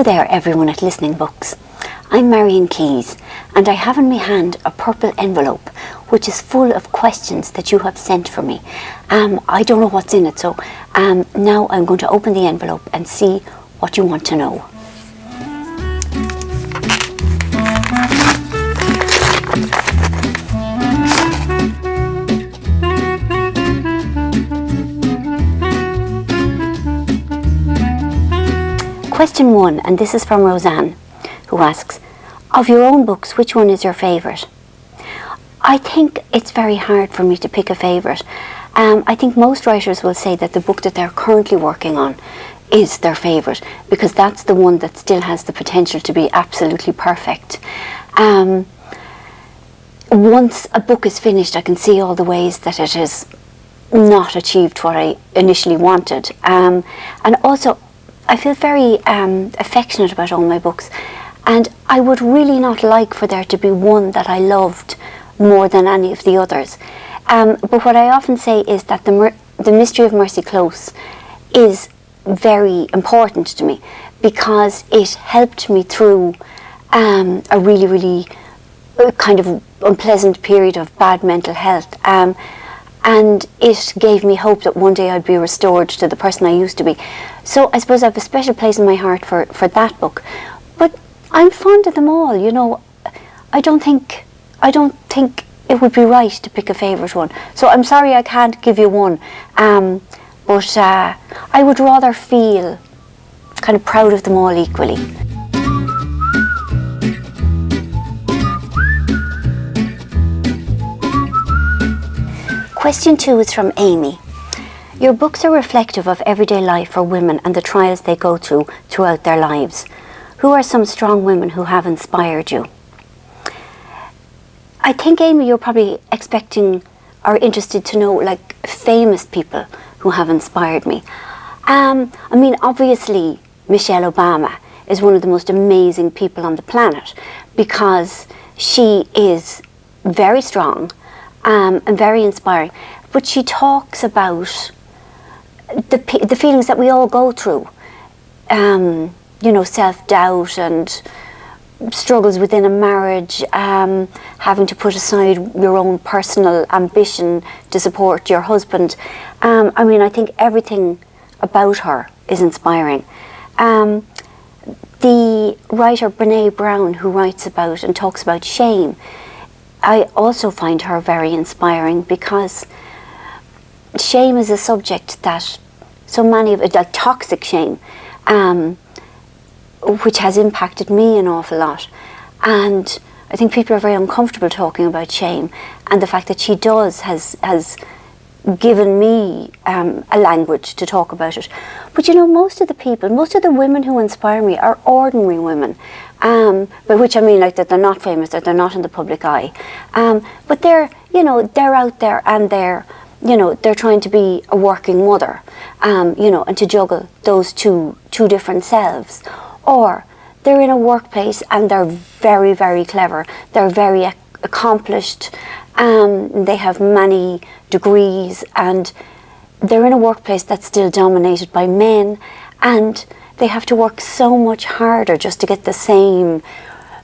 there everyone at Listening Books. I'm Marian Keyes and I have in my hand a purple envelope which is full of questions that you have sent for me. I don't know what's in it, so now I'm going to open the envelope and see what you want to know. Question 1, and this is from Roseanne, who asks, of your own books, which one is your favourite? I think it's very hard for me to pick a favourite. I think most writers will say that the book that they're currently working on is their favourite, because that's the one that still has the potential to be absolutely perfect. Once a book is finished, I can see all the ways that it has not achieved what I initially wanted. And also, I feel very affectionate about all my books, and I would really not like for there to be one that I loved more than any of the others. But what I often say is that the Mystery of Mercy Close is very important to me because it helped me through a really, really kind of unpleasant period of bad mental health. And it gave me hope that one day I'd be restored to the person I used to be. So I suppose I have a special place in my heart for that book. But I'm fond of them all, you know. I don't think it would be right to pick a favourite one. So I'm sorry I can't give you one. But I would rather feel kind of proud of them all equally. Question 2 is from Amy. Your books are reflective of everyday life for women and the trials they go through throughout their lives. Who are some strong women who have inspired you? I think, Amy, you're probably expecting or interested to know like famous people who have inspired me. I mean, obviously, Michelle Obama is one of the most amazing people on the planet because she is very strong and very inspiring, but she talks about the feelings that we all go through, you know, self-doubt and struggles within a marriage, having to put aside your own personal ambition to support your husband. I mean, I think everything about her is inspiring. The writer Brené Brown, who writes about and talks about shame, I also find her very inspiring because shame is a subject that so many of it, like toxic shame, which has impacted me an awful lot. And I think people are very uncomfortable talking about shame, and the fact that she does has given me a language to talk about it. But you know, most of the women who inspire me are ordinary women, by which I mean like that they're not famous, that they're not in the public eye, but they're, you know, they're out there and they're, you know, they're trying to be a working mother, you know, and to juggle those two different selves. Or they're in a workplace and they're very, very clever, they're very accomplished, they have many degrees, and they're in a workplace that's still dominated by men, and they have to work so much harder just to get the same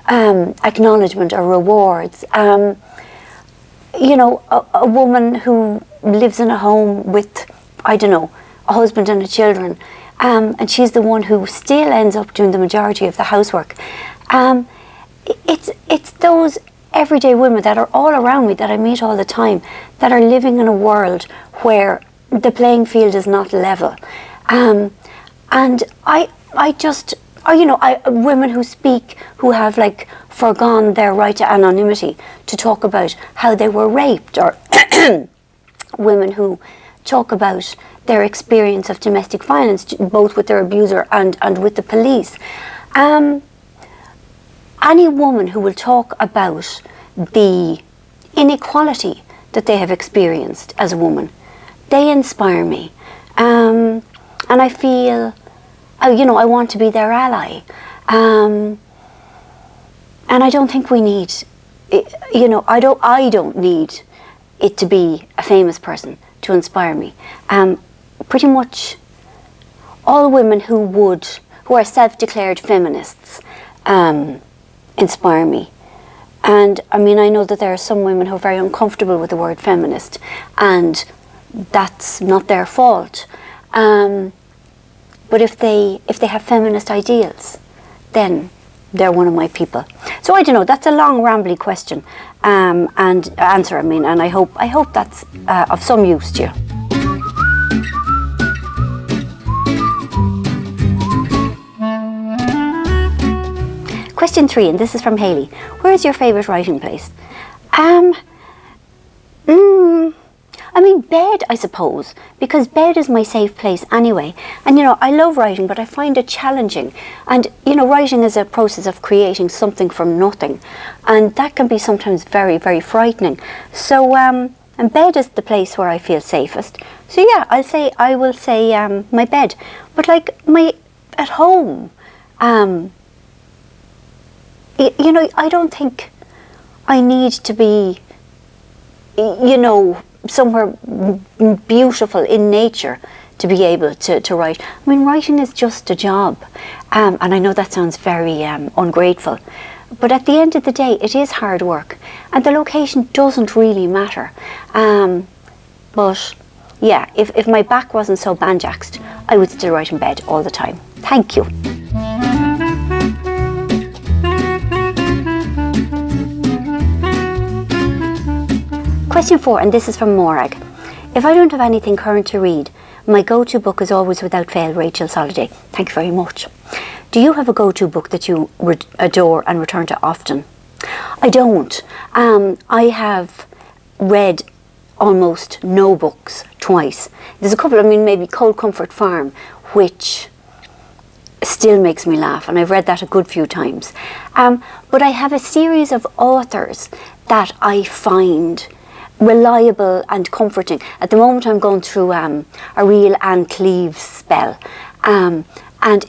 acknowledgement or rewards. You know, a woman who lives in a home with, I don't know, a husband and children, and she's the one who still ends up doing the majority of the housework. It's those everyday women that are all around me, that I meet all the time, that are living in a world where the playing field is not level. And I just, you know, women who speak, who have like forgone their right to anonymity to talk about how they were raped, or women who talk about their experience of domestic violence, both with their abuser and with the police. Any woman who will talk about the inequality that they have experienced as a woman, they inspire me. And I feel, you know, I want to be their ally. And I don't think we need, you know, I don't need it to be a famous person to inspire me. Pretty much all women who who are self-declared feminists inspire me. And I mean, I know that there are some women who are very uncomfortable with the word feminist, and that's not their fault. But if they have feminist ideals, then they're one of my people. So I don't know, that's a long rambly question and answer, I mean, and I hope that's of some use to you. Question 3, and this is from Hayley. Where is your favourite writing place? I mean, bed, I suppose, because bed is my safe place anyway. And, you know, I love writing, but I find it challenging. And, you know, writing is a process of creating something from nothing. And that can be sometimes very, very frightening. So, and bed is the place where I feel safest. So, yeah, I will say my bed. But, like, at home, you know, I don't think I need to be, you know, somewhere beautiful in nature to be able to write. I mean, writing is just a job, and I know that sounds very ungrateful, but at the end of the day it is hard work, and the location doesn't really matter. But yeah, if my back wasn't so banjaxed, I would still write in bed all the time. Thank you. Question 4, and this is from Morag. If I don't have anything current to read, my go-to book is always without fail Rachel's Holiday. Thank you very much. Do you have a go-to book that you adore and return to often? I don't. I have read almost no books twice. There's a couple, I mean, maybe Cold Comfort Farm, which still makes me laugh, and I've read that a good few times. But I have a series of authors that I find reliable and comforting. At the moment I'm going through a real Anne Cleves spell, and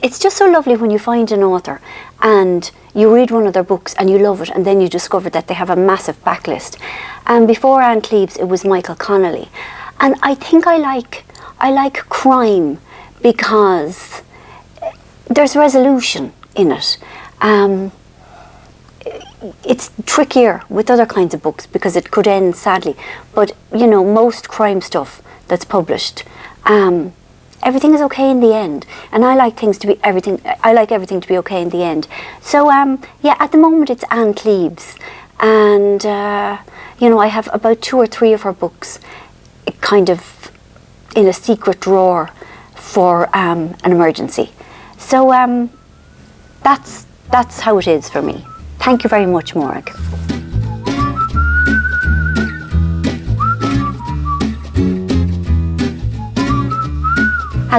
it's just so lovely when you find an author and you read one of their books and you love it, and then you discover that they have a massive backlist. And before Anne Cleves it was Michael Connolly, and I think I like crime because there's resolution in it. It's trickier with other kinds of books because it could end sadly, but you know, most crime stuff that's published, everything is okay in the end, and I like everything to be okay in the end. So yeah, at the moment it's Anne Cleves, and you know, I have about 2 or 3 of her books kind of in a secret drawer for an emergency. So that's how it is for me. Thank you very much, Morag.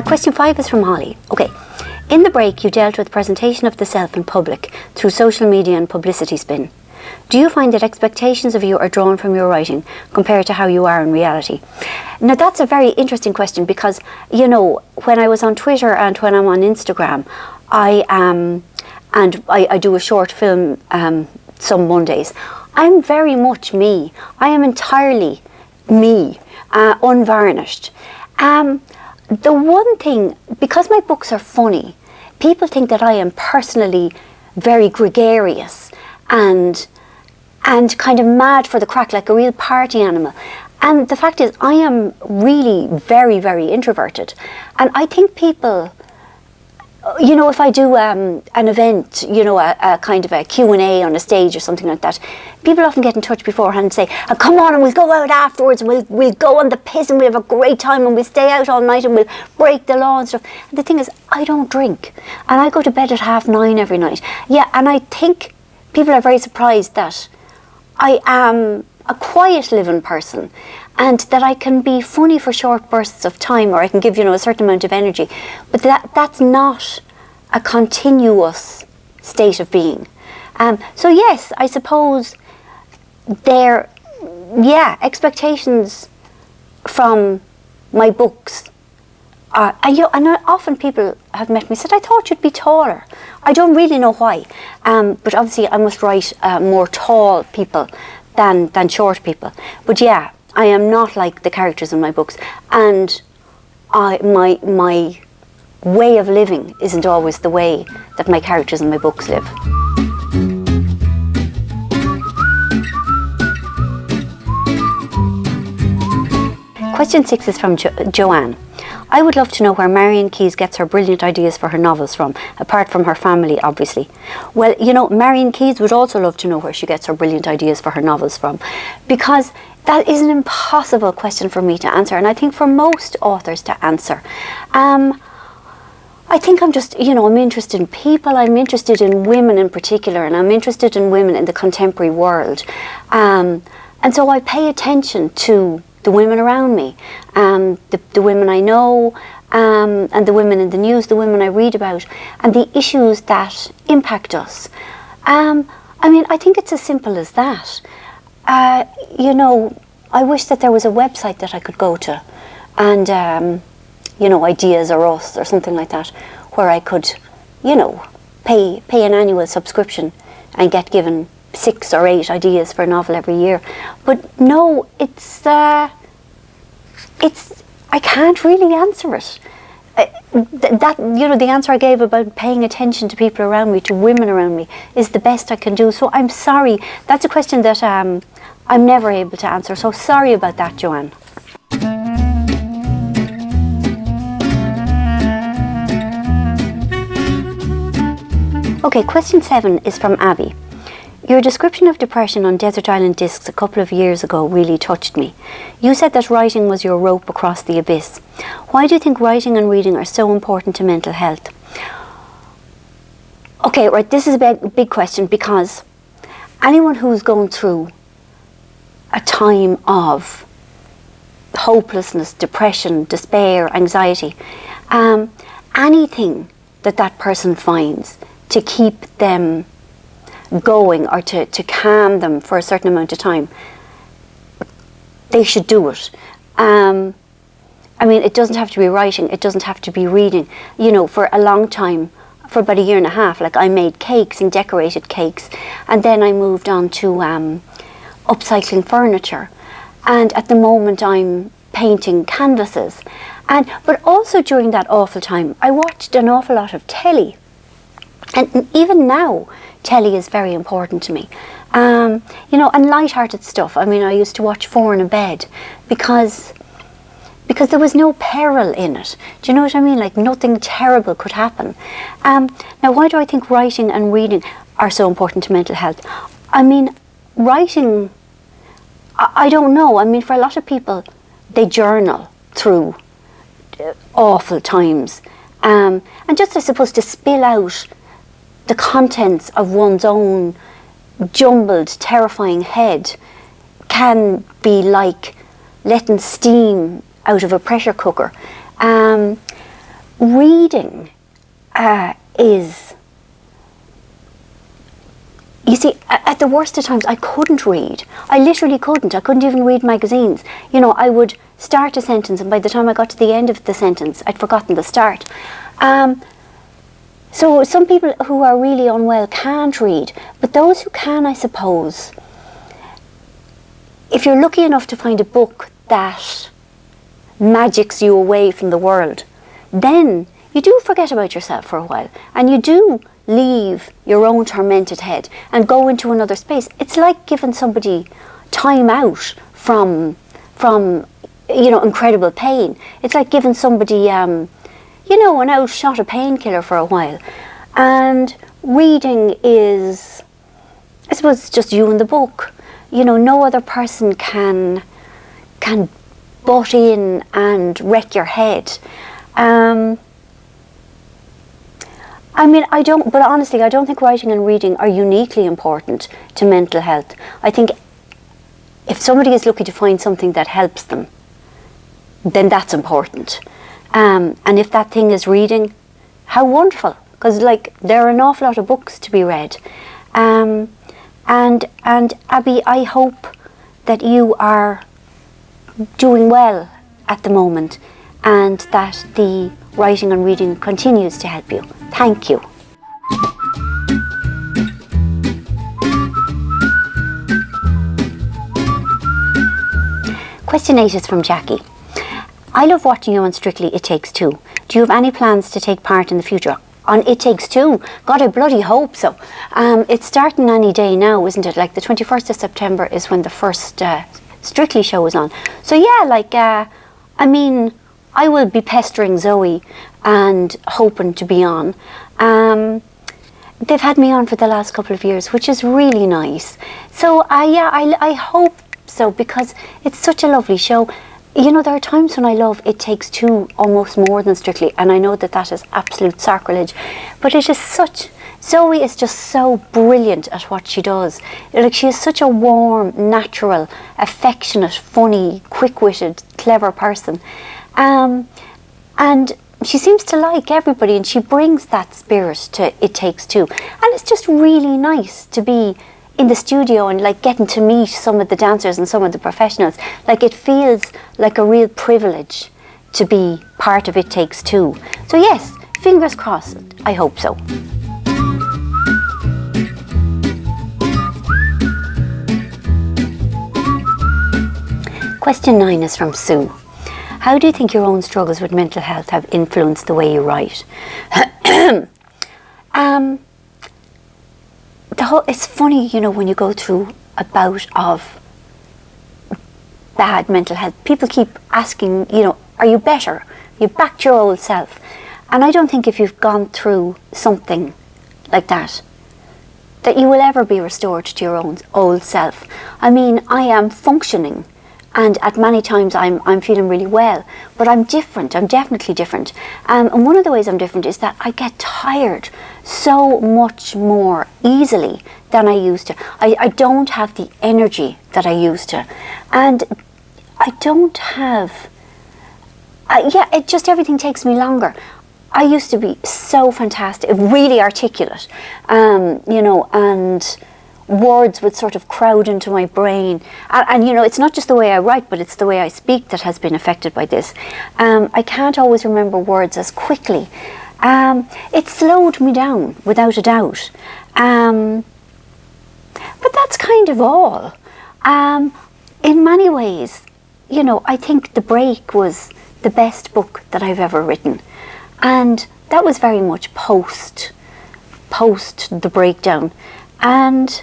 Question 5 is from Holly. Okay. In the break, you dealt with presentation of the self in public through social media and publicity spin. Do you find that expectations of you are drawn from your writing compared to how you are in reality? Now, that's a very interesting question because, you know, when I was on Twitter and when I'm on Instagram, I do a short film some Mondays. I'm very much me. I am entirely me, unvarnished. The one thing, because my books are funny, people think that I am personally very gregarious and kind of mad for the crack, like a real party animal. And the fact is, I am really very, very introverted. And I think people, you know, if I do an event, you know, a kind of a Q&A on a stage or something like that, people often get in touch beforehand and say, oh, come on, and we'll go out afterwards, and we'll go on the piss, and we'll have a great time, and we'll stay out all night, and we'll break the law and stuff. And the thing is, I don't drink, and I go to bed at 9:30 every night. Yeah, and I think people are very surprised that I am a quiet living person, and that I can be funny for short bursts of time, or I can give, you know, a certain amount of energy, but that's not a continuous state of being. So yes, I suppose expectations from my books are, and often people have met me and said, I thought you'd be taller. I don't really know why, but obviously I must write more tall people than short people. But yeah, I am not like the characters in my books, and my way of living isn't always the way that my characters in my books live. Question 6 is from Joanne. I would love to know where Marian Keyes gets her brilliant ideas for her novels from, apart from her family, obviously. Well, you know, Marian Keyes would also love to know where she gets her brilliant ideas for her novels from, because that is an impossible question for me to answer, and I think for most authors to answer. I think I'm just, you know, I'm interested in people, I'm interested in women in particular, and I'm interested in women in the contemporary world. And so I pay attention to the women around me, the women I know, and the women in the news, the women I read about, and the issues that impact us. I mean, I think it's as simple as that. You know, I wish that there was a website that I could go to, and, you know, Ideas or Us or something like that, where I could, you know, pay an annual subscription and get given 6 or 8 ideas for a novel every year. But no, I can't really answer it. That, you know, the answer I gave about paying attention to people around me, to women around me, is the best I can do. So I'm sorry. That's a question that I'm never able to answer. So sorry about that, Joanne. Okay, question 7 is from Abby. Your description of depression on Desert Island Discs a couple of years ago really touched me. You said that writing was your rope across the abyss. Why do you think writing and reading are so important to mental health? Okay, right, this is a big question, because anyone who's going through a time of hopelessness, depression, despair, anxiety, anything that person finds to keep them going or to calm them for a certain amount of time, they should do it. I mean, it doesn't have to be writing, it doesn't have to be reading. You know, for a long time, for about 1.5 years, like, I made cakes and decorated cakes, and then I moved on to upcycling furniture, and at the moment I'm painting canvases. But also during that awful time, I watched an awful lot of telly, and even now telly is very important to me. You know, and light-hearted stuff. I mean, I used to watch Four in a Bed because there was no peril in it. Do you know what I mean? Like, nothing terrible could happen. Now, why do I think writing and reading are so important to mental health? I mean, writing, I don't know. I mean, for a lot of people, they journal through awful times. And just, I suppose, to spill out the contents of one's own jumbled, terrifying head can be like letting steam out of a pressure cooker. Reading is, you see, at the worst of times, I couldn't read. I literally couldn't. I couldn't even read magazines. You know, I would start a sentence, and by the time I got to the end of the sentence, I'd forgotten the start. So some people who are really unwell can't read, but those who can, I suppose, if you're lucky enough to find a book that magics you away from the world, then you do forget about yourself for a while, and you do leave your own tormented head and go into another space. It's like giving somebody time out from you know, incredible pain. It's like giving somebody you know, an outshot a painkiller for a while. And reading is, I suppose, it's just you and the book. You know, no other person can butt in and wreck your head. I mean, but honestly, I don't think writing and reading are uniquely important to mental health. I think if somebody is lucky to find something that helps them, then that's important. And if that thing is reading, how wonderful, because, like, there are an awful lot of books to be read. And Abby, I hope that you are doing well at the moment, and that the writing and reading continues to help you. Thank you. Question 8 is from Jackie. I love watching you on Strictly It Takes Two. Do you have any plans to take part in the future on It Takes Two? God, I bloody hope so. It's starting any day now, isn't it? Like the 21st of September is when the first Strictly show is on. So yeah, like, I mean, I will be pestering Zoe and hoping to be on. They've had me on for the last couple of years, which is really nice. So yeah, I hope so, because it's such a lovely show. You know, there are times when I love It Takes Two almost more than Strictly, and I know that that is absolute sacrilege, but it is such, Zoe is just so brilliant at what she does. Like, she is such a warm, natural, affectionate, funny, quick-witted, clever person. And she seems to like everybody, and she brings that spirit to It Takes Two. And it's just really nice to be in the studio and like getting to meet some of the dancers and some of the professionals. Like, it feels like a real privilege to be part of It Takes Two. So yes, fingers crossed, I hope so. Question 9 is from Sue. How do you think your own struggles with mental health have influenced the way you write? It's funny, you know, when you go through a bout of bad mental health, people keep asking, you know, are you better? You back to your old self. And I don't think if you've gone through something like that you will ever be restored to your own old self. I mean, I am functioning, and at many times I'm feeling really well, but I'm different. I'm definitely different. And one of the ways I'm different is that I get tired so much more easily than I used to. I don't have the energy that I used to. And I don't have, it just, everything takes me longer. I used to be so fantastic, really articulate, you know, and words would sort of crowd into my brain. And you know, it's not just the way I write, but it's the way I speak that has been affected by this. I can't always remember words as quickly. It slowed me down, without a doubt. But that's kind of all. In many ways, you know, I think The Break was the best book that I've ever written. And that was very much post the breakdown. And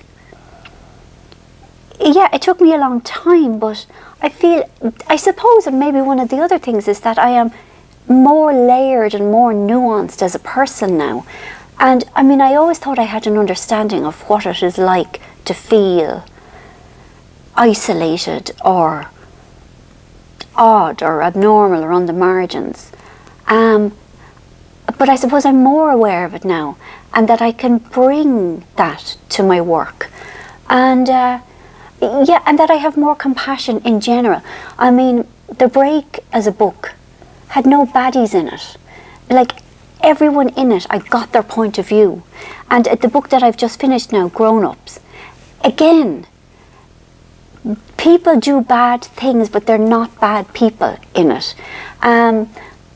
yeah, it took me a long time, but I suppose that maybe one of the other things is that I am more layered and more nuanced as a person now. And I mean, I always thought I had an understanding of what it is like to feel isolated or odd or abnormal or on the margins. But I suppose I'm more aware of it now, and that I can bring that to my work. And yeah, and that I have more compassion in general. I mean, The Break as a book had no baddies in it. Like, everyone in it, I got their point of view. And the book that I've just finished now, Grown Ups, again, people do bad things, but they're not bad people in it.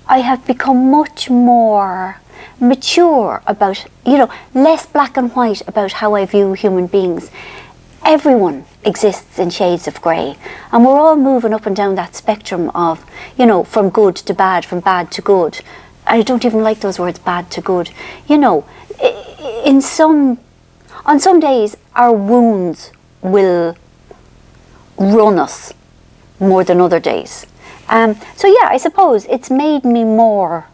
I have become much more mature about, you know, less black and white about how I view human beings. Everyone exists in shades of grey, and we're all moving up and down that spectrum of, you know, from good to bad, from bad to good. I don't even like those words, bad to good. You know, on some days our wounds will run us more than other days. So yeah, I suppose it's made me more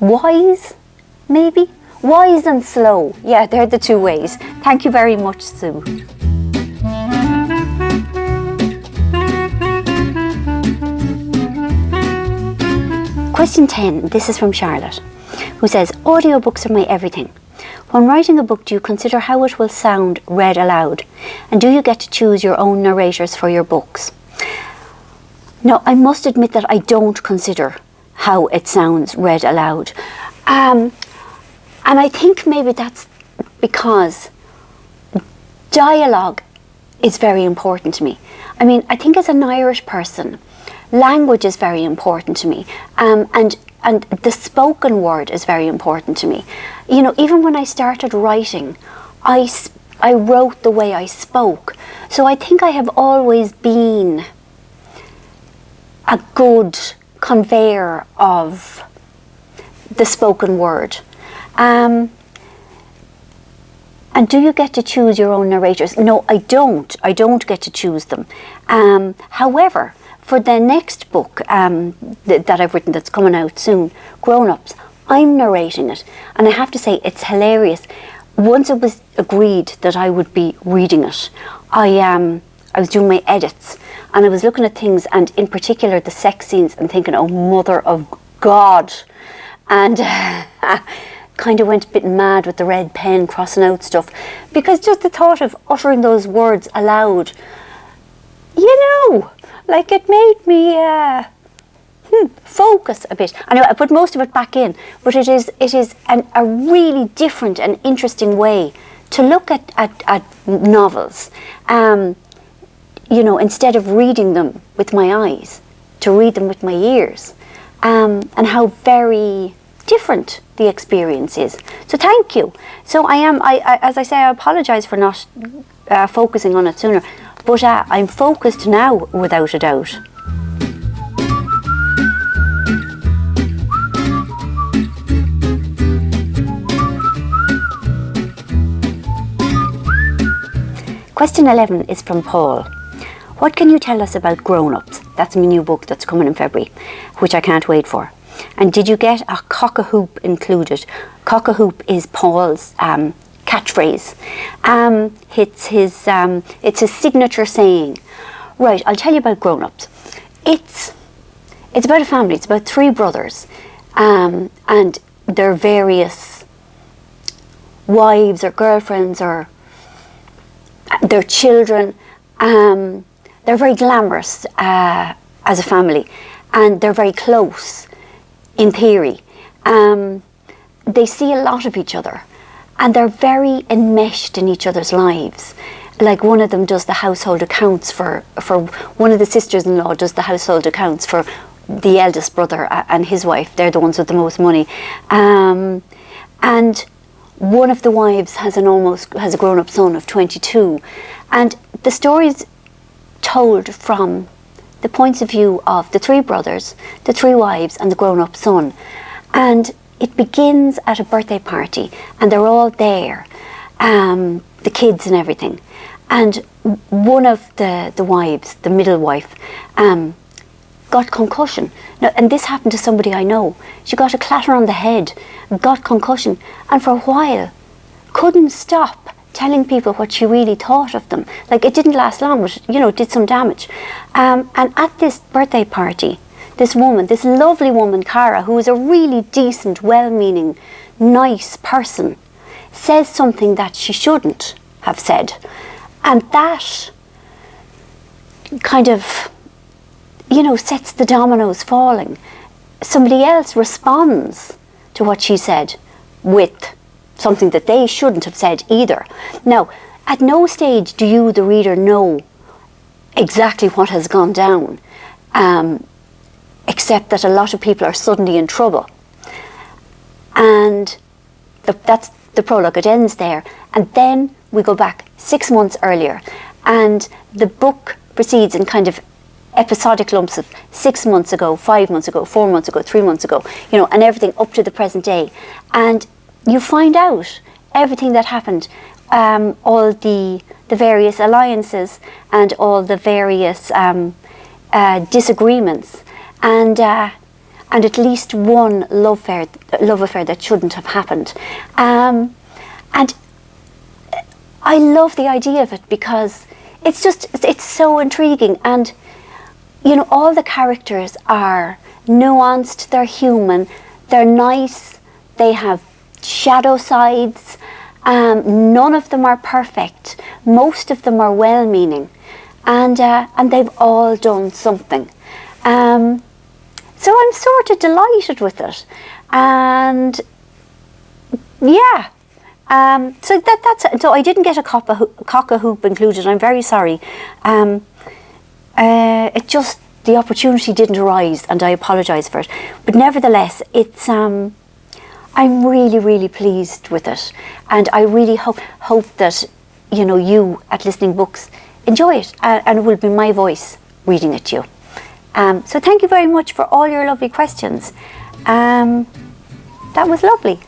wise, maybe? Wise and slow. Yeah, they're the two ways. Thank you very much, Sue. Question 10, this is from Charlotte, who says, audiobooks are my everything. When writing a book, do you consider how it will sound read aloud? And do you get to choose your own narrators for your books? No, I must admit that I don't consider how it sounds read aloud. And I think maybe that's because dialogue is very important to me. I mean, I think as an Irish person, language is very important to me. And the spoken word is very important to me. You know, even when I started writing, I wrote the way I spoke. So I think I have always been a good conveyor of the spoken word. And do you get to choose your own narrators? No, I don't. I don't get to choose them. However, for the next book that I've written that's coming out soon, Grown Ups, I'm narrating it. And I have to say, it's hilarious. Once it was agreed that I would be reading it, I was doing my edits and I was looking at things, and in particular the sex scenes, and thinking, oh, mother of God. And kind of went a bit mad with the red pen, crossing out stuff, because just the thought of uttering those words aloud, like it made me focus a bit. Anyway, I put most of it back in, but it is a really different and interesting way to look at novels. Instead of reading them with my eyes, to read them with my ears, and how very different the experience is. So thank you. So as I say, I apologise for not focusing on it sooner, but I'm focused now, without a doubt. Question 11 is from Paul. What can you tell us about Grown Ups? That's my new book that's coming in February, which I can't wait for. And did you get a cock-a-hoop included? Cock-a-hoop is Paul's catchphrase. It's his signature saying. Right, I'll tell you about Grown Ups. It's about a family. It's about 3 brothers, and their various wives or girlfriends or their children. They're very glamorous as a family, and they're very close in theory. They see a lot of each other, and they're very enmeshed in each other's lives. Like, one of them does the household accounts for one of the sisters-in-law does the household accounts for the eldest brother and his wife. They're the ones with the most money. And one of the wives has a grown-up son of 22. And the story's told from the points of view of the 3 brothers, the 3 wives, and the grown-up son. And it begins at a birthday party, and they're all there, the kids and everything. And one of the wives, the middle wife, got concussion. Now, and this happened to somebody I know. She got a clatter on the head, got concussion, and for a while couldn't stop telling people what she really thought of them. Like, it didn't last long, but it did some damage. And at this birthday party, this lovely woman, Cara, who is a really decent, well-meaning, nice person, says something that she shouldn't have said. And that kind of, sets the dominoes falling. Somebody else responds to what she said with something that they shouldn't have said either. Now, at no stage do you, the reader, know exactly what has gone down, except that a lot of people are suddenly in trouble. And that's the prologue. It ends there. And then we go back 6 months earlier, and the book proceeds in kind of episodic lumps of 6 months ago, 5 months ago, 4 months ago, 3 months ago, and everything up to the present day. And you find out everything that happened, all the various alliances and all the various disagreements, and at least one love affair that shouldn't have happened. And I love the idea of it because it's so intriguing, and all the characters are nuanced, they're human, they're nice, they have shadow sides. None of them are perfect. Most of them are well-meaning, and they've all done something. So I'm sort of delighted with it, and yeah. So that's it. So I didn't get a cock-a-hoop included. I'm very sorry. It just, the opportunity didn't arise, and I apologise for it. But nevertheless, it's I'm really, really pleased with it, and I really hope that you at Listening Books enjoy it, and it will be my voice reading it to you. So thank you very much for all your lovely questions. That was lovely.